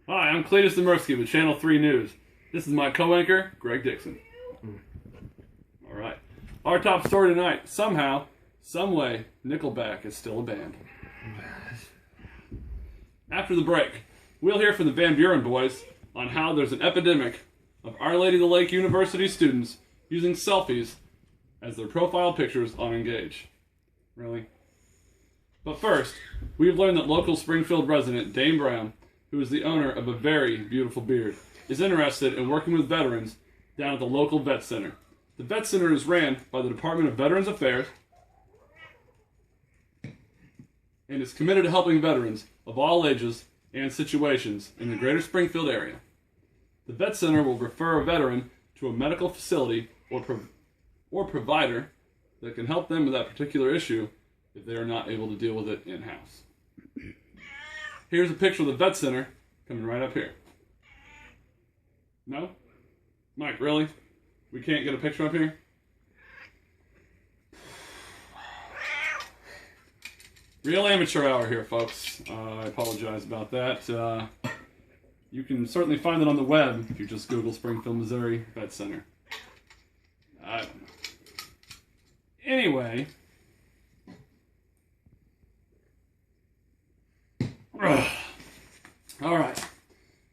Hi, I'm Cletus Demersky with Channel 3 News. This is my co-anchor, Greg Dixon. Alright. Our top story tonight. Somehow, someway, Nickelback is still a band. After the break, we'll hear from the Van Buren boys on how there's an epidemic of Our Lady of the Lake University students using selfies as their profile pictures on Engage. Really? But first, we've learned that local Springfield resident Dane Brown, who is the owner of a very beautiful beard, is interested in working with veterans down at the local vet center. The vet center is ran by the Department of Veterans Affairs and is committed to helping veterans of all ages and situations in the greater Springfield area. The vet center will refer a veteran to a medical facility or provider that can help them with that particular issue if they are not able to deal with it in-house. Here's a picture of the vet center coming right up here. No? Mike, really? We can't get a picture up here? Real amateur hour here, folks. I apologize about that. You can certainly find it on the web if you just Google Springfield, Missouri Vet Center. I don't know. Anyway. Alright,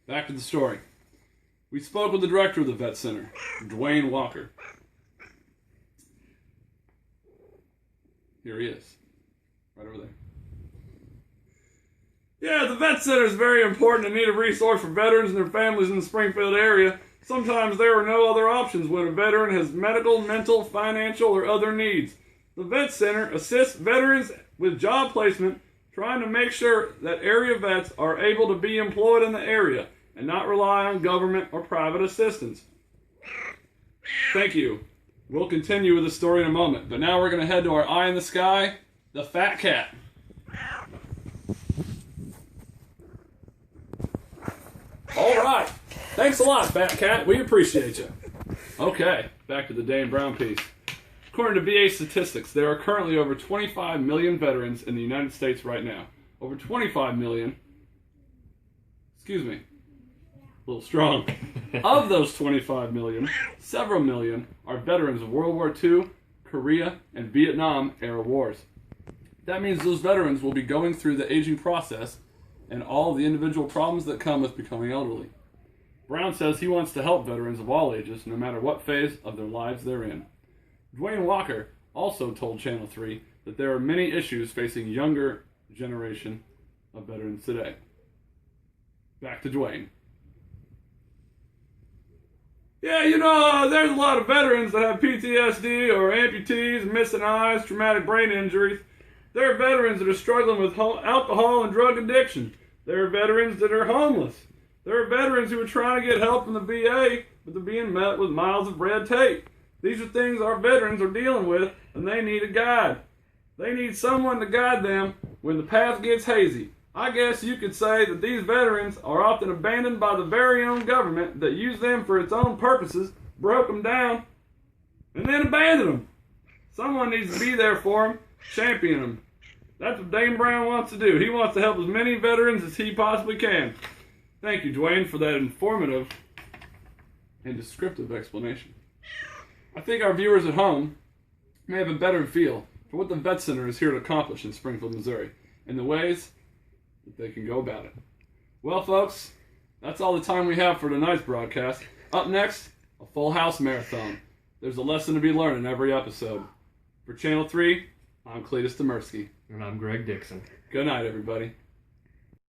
back to the story. We spoke with the director of the vet center, Dane Walker. Here he is, right over there. Yeah, the vet center is very important and need a resource for veterans and their families in the Springfield area. Sometimes there are no other options when a veteran has medical, mental, financial, or other needs. The vet center assists veterans with job placement, trying to make sure that area vets are able to be employed in the area and not rely on government or private assistance. Thank you. We'll continue with the story in a moment, but now we're going to head to our eye in the sky, the fat cat. All right. Thanks a lot, fat cat. We appreciate you. Okay, back to the Dane Brown piece. According to VA statistics, there are currently over 25 million veterans in the United States right now. Over 25 million, excuse me, a little strong. Of those 25 million, several million are veterans of World War II, Korea, and Vietnam era wars. That means those veterans will be going through the aging process and all the individual problems that come with becoming elderly. Brown says he wants to help veterans of all ages, no matter what phase of their lives they're in. Dane Walker also told Channel 3 that there are many issues facing younger generation of veterans today. Back to Dane. Yeah, there's a lot of veterans that have PTSD or amputees, missing eyes, traumatic brain injuries. There are veterans that are struggling with alcohol and drug addiction. There are veterans that are homeless. There are veterans who are trying to get help from the VA, but they're being met with miles of red tape. These are things our veterans are dealing with, and they need a guide. They need someone to guide them when the path gets hazy. I guess you could say that these veterans are often abandoned by the very own government that used them for its own purposes, broke them down, and then abandoned them. Someone needs to be there for them, champion them. That's what Dane Brown wants to do. He wants to help as many veterans as he possibly can. Thank you, Dane, for that informative and descriptive explanation. I think our viewers at home may have a better feel for what the Vet Center is here to accomplish in Springfield, Missouri, and the ways that they can go about it. Well, folks, that's all the time we have for tonight's broadcast. Up next, a Full House Marathon. There's a lesson to be learned in every episode. For Channel 3, I'm Cletus Demersky. And I'm Greg Dixon. Good night, everybody.